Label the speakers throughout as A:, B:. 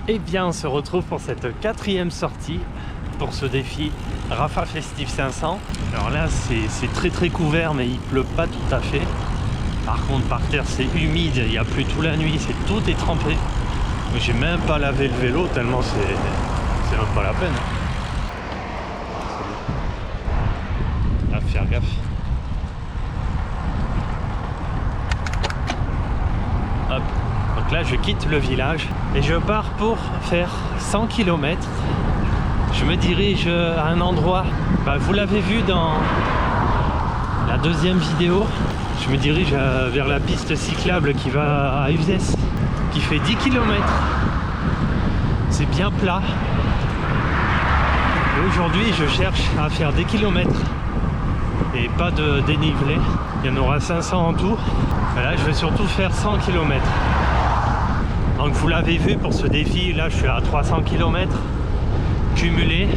A: Eh bien, on se retrouve pour cette 4e sortie pour ce défi Rapha Festive 500. Alors là, c'est très couvert, mais il pleut pas tout à fait. Par contre, par terre, c'est humide, il y a plu toute la nuit, tout est trempé. J'ai même pas lavé le vélo tellement c'est même pas la peine. À faire gaffe. Hop. Donc là, je quitte le village et je pars pour faire 100 km. Je me dirige à un endroit, vous l'avez vu dans la 2e vidéo, je me dirige vers la piste cyclable qui va à Uzès, qui fait 10 km. C'est bien plat. Et aujourd'hui, je cherche à faire des kilomètres et pas de dénivelé. Il y en aura 500 en tout. Et là, je vais surtout faire 100 km. Donc vous l'avez vu pour ce défi, là je suis à 300 km cumulé,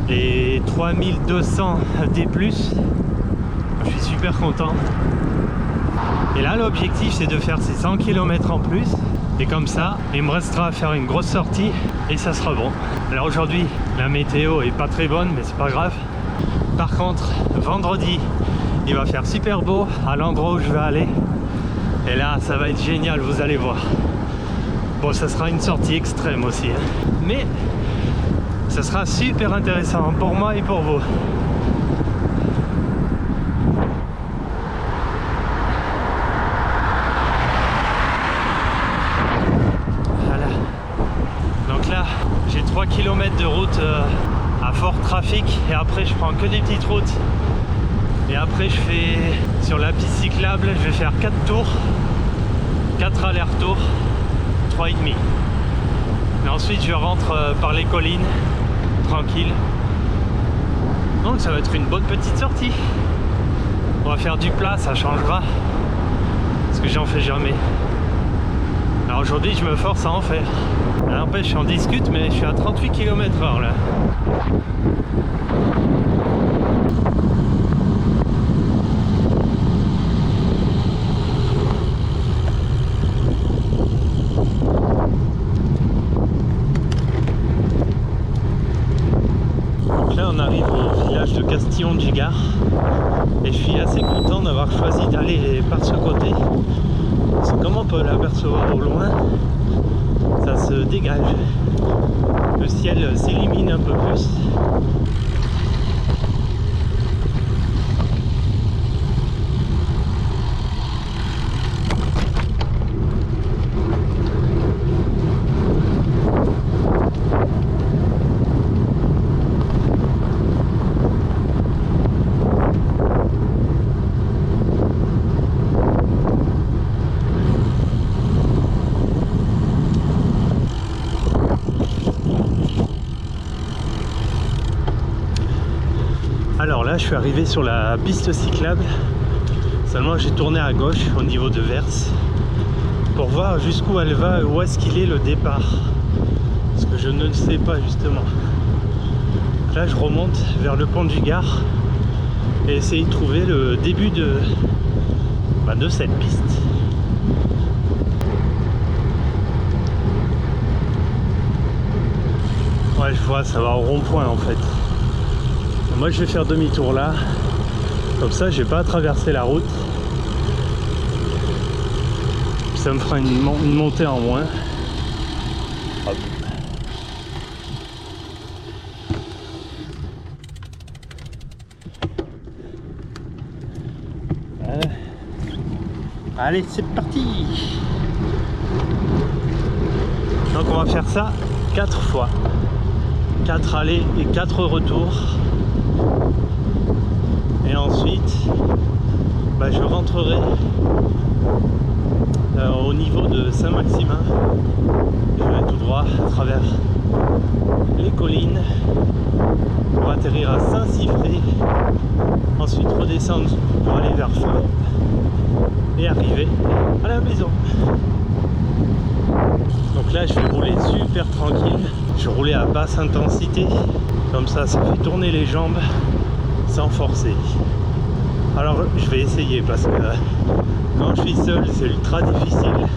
A: les 3200 D+, je suis super content. Et là l'objectif c'est de faire ces 100 km en plus, et comme ça il me restera à faire une grosse sortie et ça sera bon. Alors aujourd'hui la météo est pas très bonne, mais c'est pas grave. Par contre vendredi il va faire super beau à l'endroit où je vais aller, et là ça va être génial, vous allez voir. Bon, ça sera une sortie extrême aussi, hein. Mais ça sera super intéressant pour moi et pour vous. Voilà. Donc là, j'ai 3 km de route à fort trafic, et après je prends que des petites routes. Et après je fais sur la piste cyclable, je vais faire 4 tours, 4 allers-retours, 3,5. Et ensuite je rentre par les collines, tranquille. Donc ça va être une bonne petite sortie. On va faire du plat, ça changera, parce que j'en fais jamais. Alors aujourd'hui je me force à en faire. N'empêche, j'en discute, mais je suis à 38 km/h là. On arrive au village de Castillon de Gigard et je suis assez content d'avoir choisi d'aller par ce côté, parce que comme on peut l'apercevoir au loin, ça se dégage, le ciel s'illumine un peu plus. Alors là je suis arrivé sur la piste cyclable, seulement j'ai tourné à gauche au niveau de Vers pour voir jusqu'où elle va, où est-ce qu'il est le départ, parce que je ne le sais pas justement. Là je remonte vers le pont de Gigard et essayer de trouver le début de cette piste. Ouais, je vois, ça va au rond-point en fait. Moi je vais faire demi-tour là, comme ça j'ai pas à traverser la route, ça me fera une montée en moins. Hop. Voilà. Allez, c'est parti. Donc on va faire ça 4 fois, 4 allées et 4 retours. Et ensuite je rentrerai au niveau de Saint-Maximin. Je vais tout droit à travers les collines pour atterrir à Saint-Siffré, ensuite redescendre pour aller vers Feu et arriver à la maison. Donc là je vais rouler super tranquille, je roulais à basse intensité, comme ça fait tourner les jambes sans forcer. Alors je vais essayer, parce que quand je suis seul c'est ultra difficile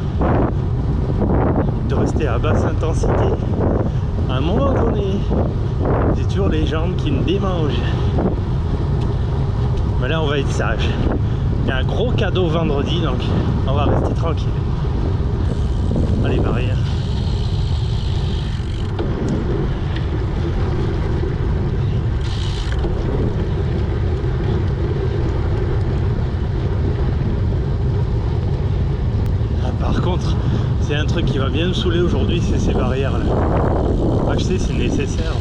A: de rester à basse intensité. À un moment donné, j'ai toujours les jambes qui me démangent. Mais là, on va être sage. Il y a un gros cadeau vendredi, donc on va rester tranquille. Allez, barrière. Par contre, c'est un truc qui va bien me saouler aujourd'hui, c'est ces barrières là. Ah, je sais, c'est nécessaire.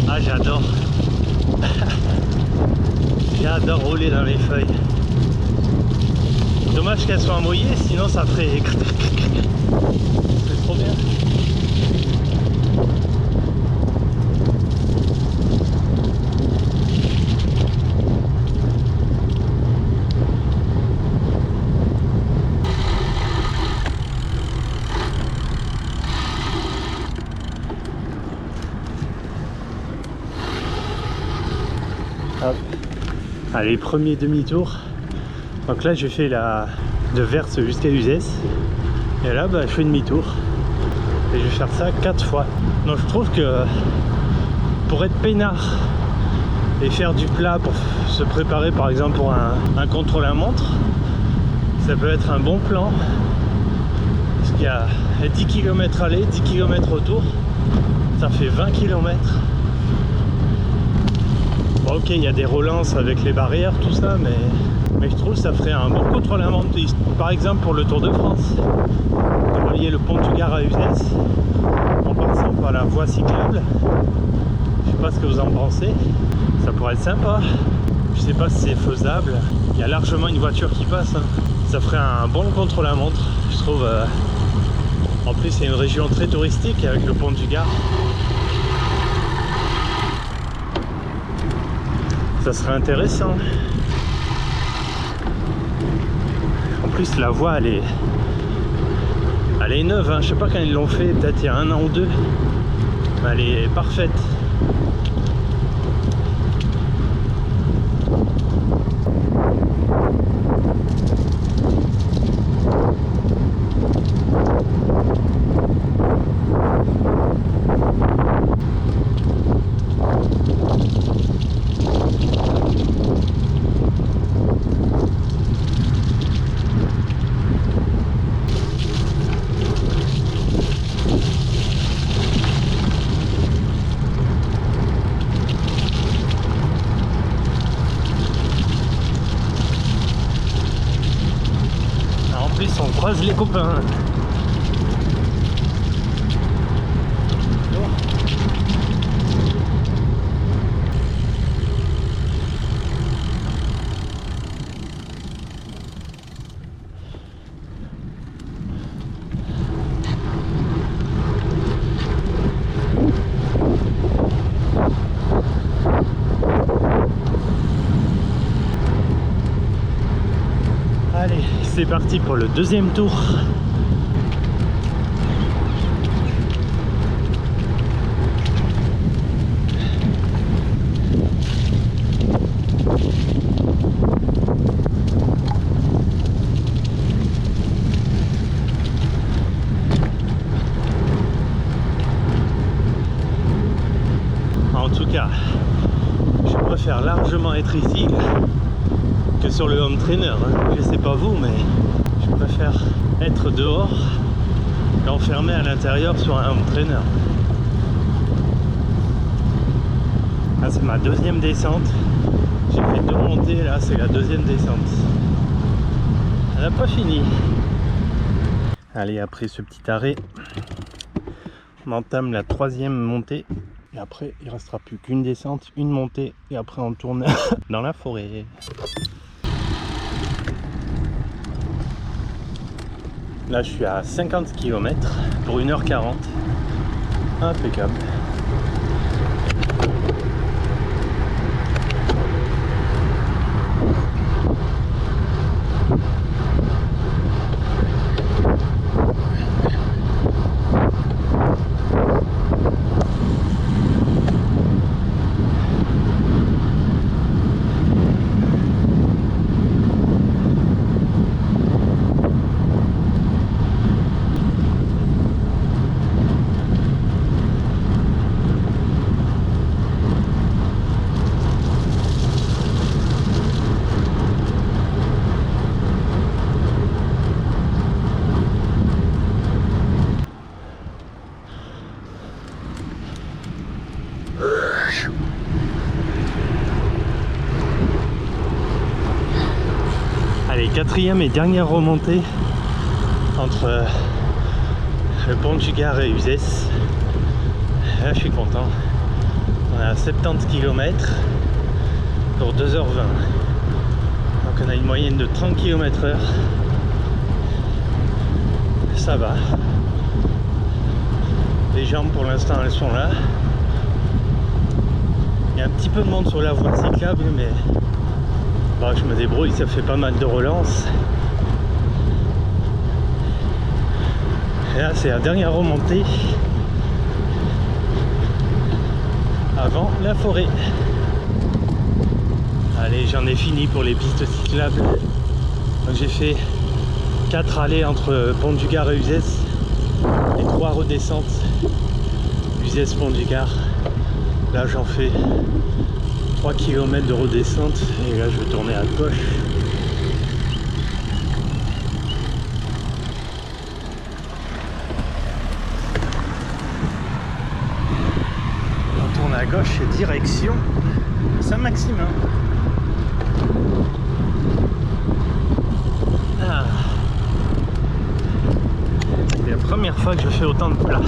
A: Ah, j'adore. J'adore rouler dans les feuilles. Dommage qu'elles soient mouillées, sinon ça ferait... C'est trop bien. Hop. Allez, premier demi-tour. Donc là, j'ai fait la de Verse jusqu'à Uzès. Et là, bah, je fais demi-tour. Et je vais faire ça 4 fois. Donc je trouve que pour être peinard et faire du plat pour se préparer par exemple pour un contre-la-montre, ça peut être un bon plan. Parce qu'il y a 10 km aller, 10 km retour. Ça fait 20 km. Bon, ok, il y a des relances avec les barrières, tout ça, mais je trouve que ça ferait un bon contre-la-montre. Par exemple pour le Tour de France, de relier le pont du Gard à Uzès en passant par la voie cyclable. Je sais pas ce que vous en pensez, ça pourrait être sympa. Je sais pas si c'est faisable, il y a largement une voiture qui passe, hein. Ça ferait un bon contre-la-montre, je trouve. En plus c'est une région très touristique avec le pont du Gard. Ça serait intéressant. En plus la voie elle est neuve, hein. Je sais pas quand ils l'ont fait, peut-être il y a 1 an ou 2. Mais elle est parfaite. On croise les copains. Allez, c'est parti pour le deuxième tour. En tout cas, je préfère largement être ici que sur le home trainer, hein. Je sais pas vous, mais je préfère être dehors qu'enfermé à l'intérieur sur un home trainer. Là c'est ma deuxième descente. J'ai fait 2 montées, là c'est la deuxième descente. Elle n'a pas fini. Allez, après ce petit arrêt, on entame la 3e montée. Et après il restera plus qu'une descente, une montée, et après on tourne dans la forêt. Là je suis à 50 km pour 1h40. Impeccable. Allez, quatrième et dernière remontée entre le pont du Gard et Uzès. Là je suis content. On est à 70 km pour 2h20. Donc on a une moyenne de 30 km/h. Ça va. Les jambes pour l'instant elles sont là. Il y a un petit peu de monde sur la voie cyclable, mais bon, je me débrouille, ça fait pas mal de relances. Et là c'est la dernière remontée avant la forêt. Allez, j'en ai fini pour les pistes cyclables. Donc j'ai fait 4 allées entre Pont du Gard et Uzès et 3 redescentes Uzès Pont du Gard. Là j'en fais 3 km de redescente et là je vais tourner à gauche. On tourne à gauche et direction Saint-Maximin. Ah. C'est la première fois que je fais autant de plats.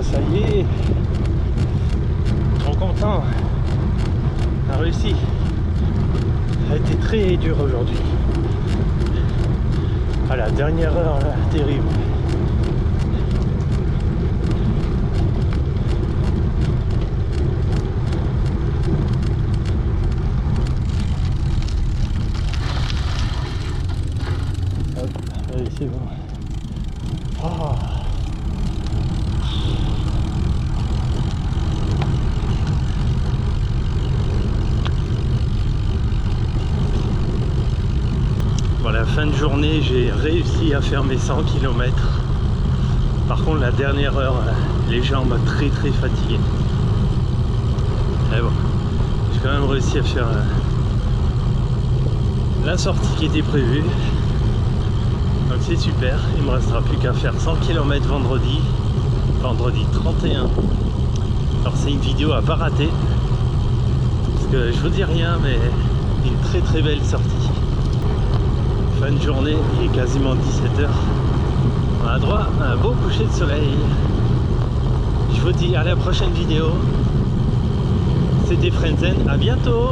A: Ça y est, trop content, on a réussi. Ça a été très dur aujourd'hui. À la dernière heure, là, terrible. Hop, allez, c'est bon. Oh. La fin de journée, j'ai réussi à faire mes 100 km. Par contre, la dernière heure, les jambes très fatiguées. Mais bon, j'ai quand même réussi à faire la sortie qui était prévue. Donc c'est super, il me restera plus qu'à faire 100 km vendredi 31. Alors c'est une vidéo à pas rater, parce que je vous dis rien, mais une très belle sortie. Fin de journée, il est quasiment 17h. On a droit à un beau coucher de soleil. Je vous dis à la prochaine vidéo. C'était Frenzen, à bientôt.